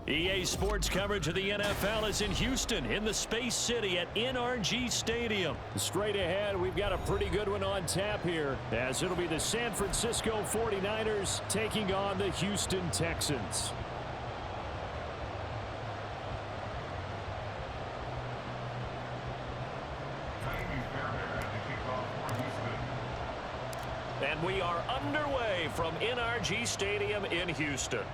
EA Sports coverage of the NFL is in Houston, in the Space City at NRG Stadium. Straight ahead, we've got a pretty good one on tap here, as it'll be the San Francisco 49ers taking on the Houston Texans. And we are underway from NRG Stadium in Houston.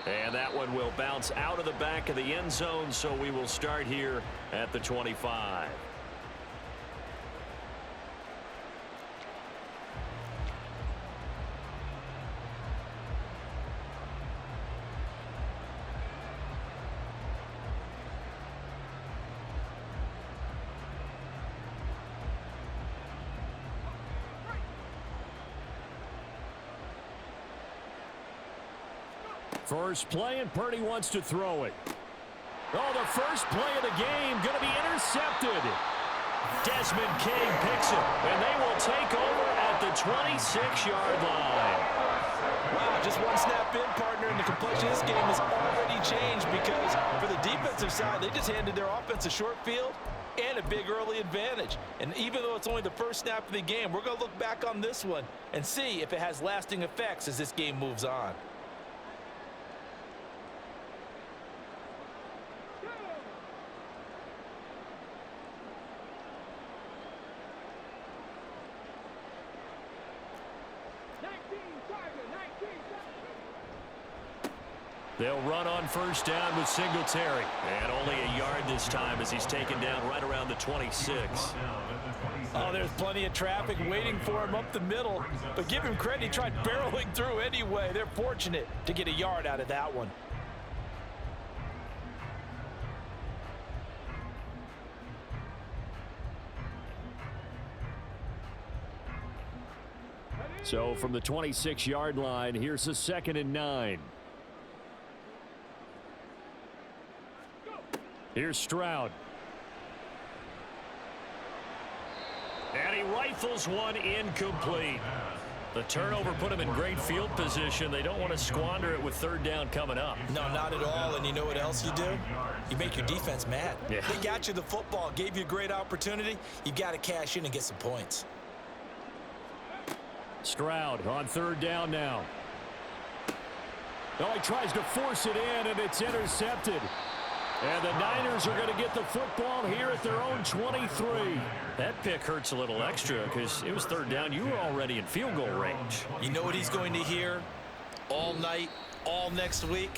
And that one will bounce out of the back of the end zone, so we will start here at the 25. First play, and Purdy wants to throw it. Oh, the first play of the game going to be intercepted. Desmond King picks it, and they will take over at the 26-yard line. Wow, just one snap in, partner, and the complexion of this game has already changed because for the defensive side, they just handed their offense a short field and a big early advantage. And even though it's only the first snap of the game, we're going to look back on this one and see if it has lasting effects as this game moves on. They'll run on first down with Singletary. And only a yard this time as he's taken down right around the 26. Oh, there's plenty of traffic waiting for him up the middle. But give him credit, he tried barreling through anyway. They're fortunate to get a yard out of that one. So from the 26-yard line, here's a 2nd and 9. Here's Stroud. And he rifles one incomplete. The turnover put him in great field position. They don't want to squander it with third down coming up. No, not at all. And you know what else you do? You make your defense mad. Yeah. They got you the football, gave you a great opportunity. You got to cash in and get some points. Stroud on third down now. Oh, he tries to force it in, and it's intercepted. And the Niners are going to get the football here at their own 23. That pick hurts a little extra because it was third down. You were already in field goal range. You know what he's going to hear all night, all next week?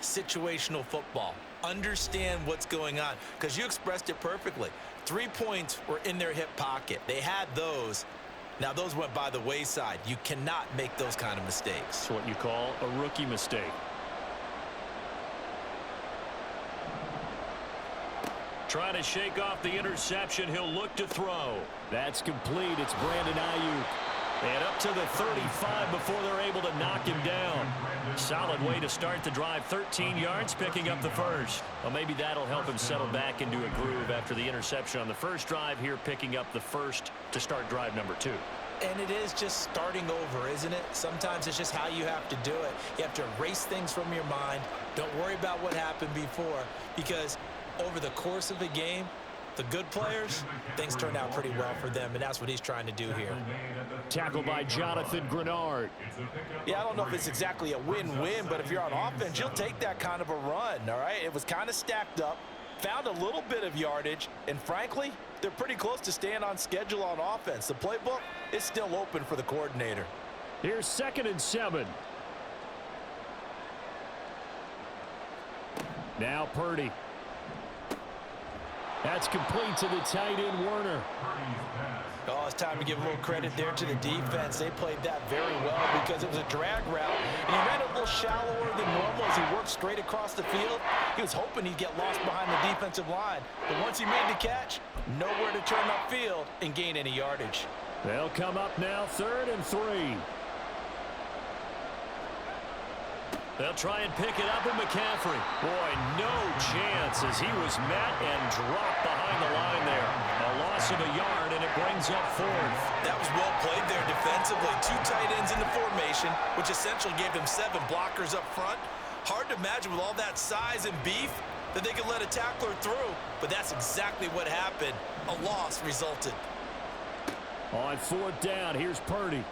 Situational football. Understand what's going on because you expressed it perfectly. 3 points were in their hip pocket. They had those. Now, those went by the wayside. You cannot make those kind of mistakes. It's what you call a rookie mistake. Trying to shake off the interception. He'll look to throw. That's complete. It's Brandon Ayuk. And up to the 35 before they're able to knock him down. Solid way to start the drive. 13 yards, picking up the first. Well, maybe that'll help him settle back into a groove after the interception on the first drive here, picking up the first to start drive number 2. And it is just starting over, isn't it? Sometimes it's just how you have to do it. You have to erase things from your mind. Don't worry about what happened before because over the course of the game, the good players, things turned out pretty well for them, and that's what he's trying to do here. Tackled by Jonathan Grenard. Yeah, I don't know if it's exactly a win-win, but if you're on offense, you'll take that kind of a run, all right? It was kind of stacked up, found a little bit of yardage, and frankly, they're pretty close to staying on schedule on offense. The playbook is still open for the coordinator. Here's 2nd and 7. Now Purdy. That's complete to the tight end, Werner. Oh, it's time to give a little credit there to the defense. They played that very well because it was a drag route. And he ran a little shallower than normal as he worked straight across the field. He was hoping he'd get lost behind the defensive line. But once he made the catch, nowhere to turn upfield and gain any yardage. They'll come up now 3rd and 3. They'll try and pick it up with McCaffrey. Boy, no chance as he was met and dropped behind the line there. A loss of a yard, and it brings up fourth. That was well played there defensively. Two tight ends in the formation, which essentially gave them 7 blockers up front. Hard to imagine with all that size and beef that they could let a tackler through, but that's exactly what happened. A loss resulted. On 4th down, here's Purdy.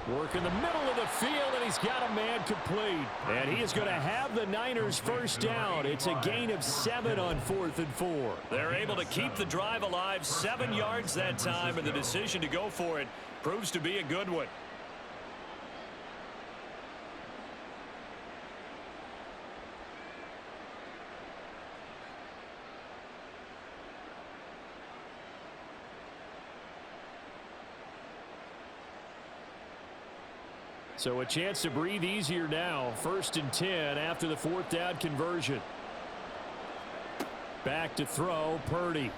Work in the middle of the field, and he's got a man complete. And he is going to have the Niners first down. It's a gain of 7 on 4th and 4. They're able to keep the drive alive, 7 yards that time, and the decision to go for it proves to be a good one. So a chance to breathe easier now. 1st and 10 after the 4th down conversion. Back to throw, Purdy.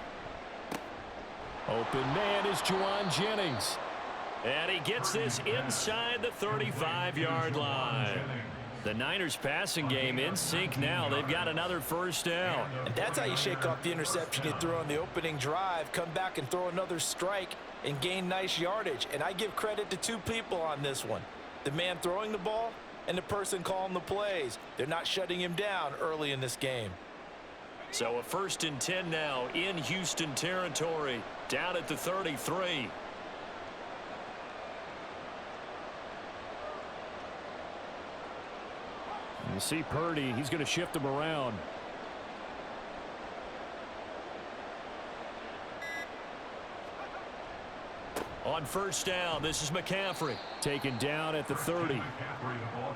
Open man is Juwan Jennings. And he gets this inside the 35-yard line. The Niners passing game in sync now. They've got another first down. And that's how you shake off the interception you threw on the opening drive, come back and throw another strike and gain nice yardage. And I give credit to 2 people on this one. The man throwing the ball and the person calling the plays. They're not shutting him down early in this game. So a 1st and 10 now in Houston territory, down at the 33. You see Purdy, he's going to shift him around. On 1st down, this is McCaffrey. Taken down at the 30.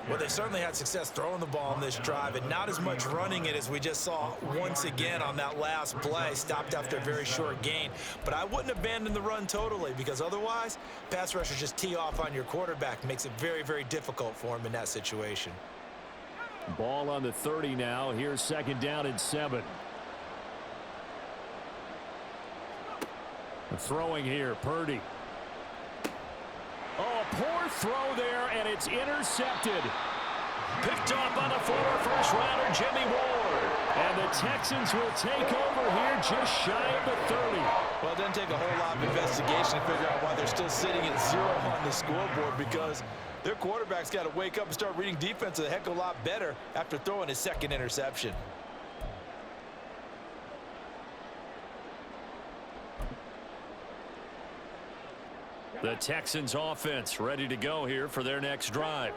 Well, they certainly had success throwing the ball on this drive, and not as much running it as we just saw once again on that last play. Stopped after a very short gain. But I wouldn't abandon the run totally, because otherwise, pass rushers just tee off on your quarterback. Makes it very, very difficult for him in that situation. Ball on the 30 now. Here's 2nd down and 7. Throwing here, Purdy. Oh, poor throw there, and it's intercepted. Picked up on a former first-rounder, Jimmy Ward. And the Texans will take over here just shy of the 30. Well, it doesn't take a whole lot of investigation to figure out why they're still sitting at 0 on the scoreboard, because their quarterback's got to wake up and start reading defense a heck of a lot better after throwing his 2nd interception. The Texans offense ready to go here for their next drive.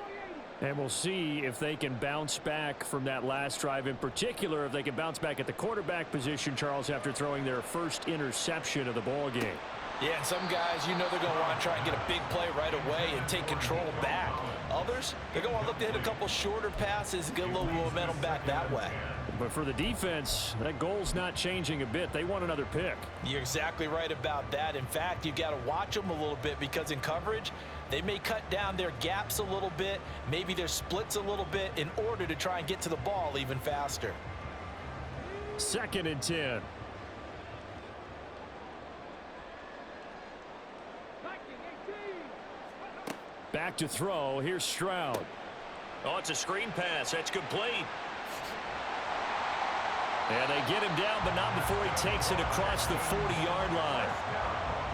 And we'll see if they can bounce back from that last drive, in particular if they can bounce back at the quarterback position, Charles, after throwing their first interception of the ball game. Yeah, and some guys, you know they're going to want to try and get a big play right away and take control back. Others, they're going to look to hit a couple shorter passes and get a little momentum back that way. But for the defense, that goal's not changing a bit. They want another pick. You're exactly right about that. In fact, you've got to watch them a little bit, because in coverage, they may cut down their gaps a little bit, maybe their splits a little bit, in order to try and get to the ball even faster. 2nd and 10. Back to throw. Here's Stroud. Oh, it's a screen pass. That's complete. And they get him down, but not before he takes it across the 40-yard line.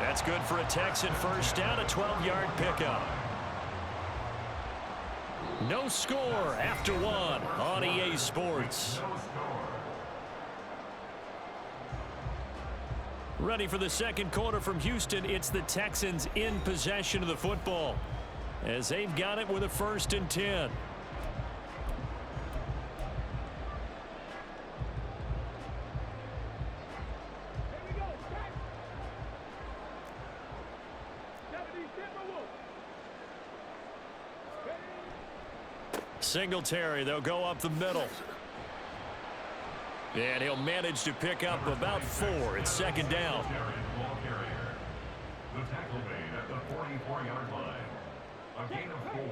That's good for a Texan first down, a 12-yard pickup. No score after 1 on EA Sports. Ready for the 2nd quarter from Houston. It's the Texans in possession of the football, as they've got it with a 1st and 10. Singletary, they'll go up the middle. And he'll manage to pick up about 4. It's 2nd down. The tackle made at the 44-yard line. A gain of 4.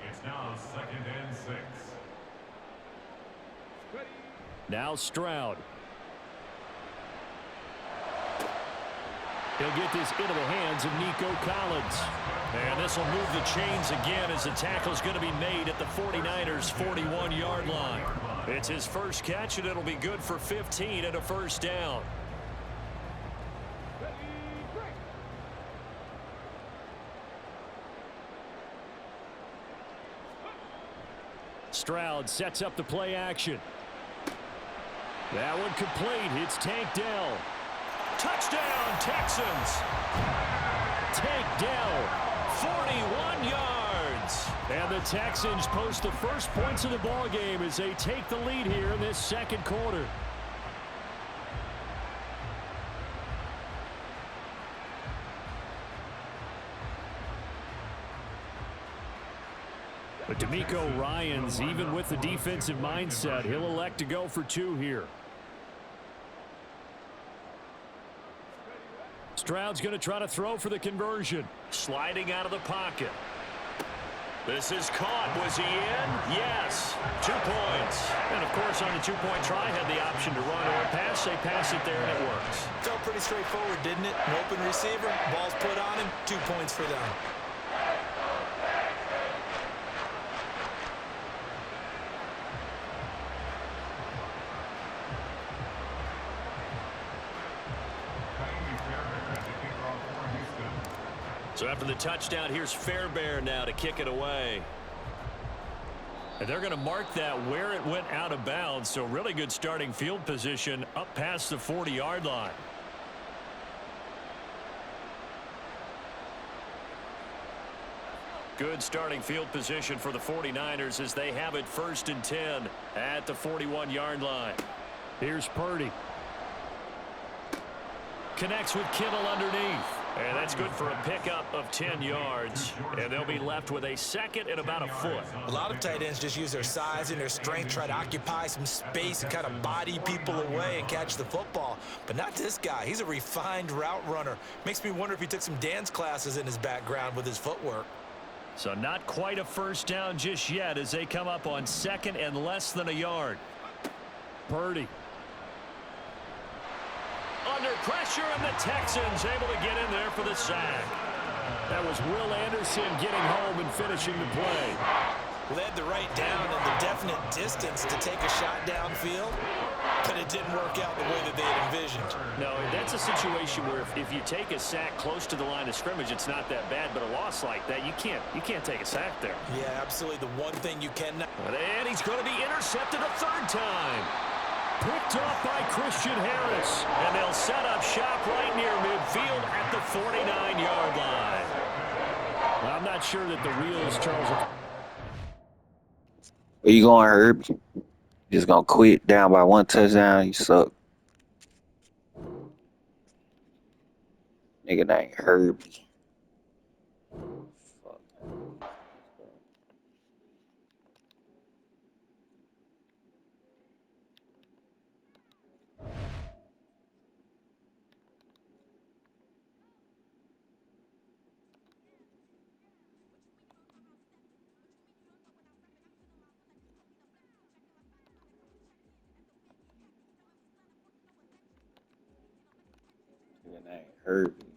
It's now 2nd and 6. Now Stroud. He'll get this into the hands of Nico Collins. And this will move the chains again as the tackle is going to be made at the 49ers' 41-yard line. It's his first catch, and it'll be good for 15 and a first down. Stroud sets up the play action. That one complete. It's Tank Dell. Touchdown, Texans. Tank Dell, 41 yards. And the Texans post the first points of the ball game as they take the lead here in this second quarter. But D'Amico Ryans, even with the defensive mindset, he'll elect to go for two here. Stroud's going to try to throw for the conversion. Sliding out of the pocket. This is caught. Was he in? Yes. 2 points. And, of course, on the two-point try, had the option to run or pass. They pass it there, and it works. Felt pretty straightforward, didn't it? An open receiver, ball's put on him, 2 points for them. So after the touchdown, here's Fairbairn now to kick it away. And they're going to mark that where it went out of bounds. So really good starting field position up past the 40-yard line. Good starting field position for the 49ers as they have it 1st and 10 at the 41-yard line. Here's Purdy. Connects with Kittle underneath. And that's good for a pickup of 10 yards. And they'll be left with a second and about a foot. A lot of tight ends just use their size and their strength, try to occupy some space and kind of body people away and catch the football. But not this guy. He's a refined route runner. Makes me wonder if he took some dance classes in his background with his footwork. So not quite a first down just yet as they come up on 2nd and less than a yard. Purdy. Under pressure, and the Texans able to get in there for the sack. That was Will Anderson getting home and finishing the play. Well, they had the right down and the definite distance to take a shot downfield, but it didn't work out the way that they had envisioned. No, that's a situation where if you take a sack close to the line of scrimmage, it's not that bad, but a loss like that, you can't take a sack there. Yeah, absolutely. The one thing you cannot. And he's going to be intercepted a 3rd time. Picked off by Christian Harris. And they'll set up shop right near midfield at the 49-yard line. Well, I'm not sure that the wheels, Charles. Where you going, Herb? Just gonna quit down by 1 touchdown? You suck. Nigga named Herbie. Nigga named Herbie.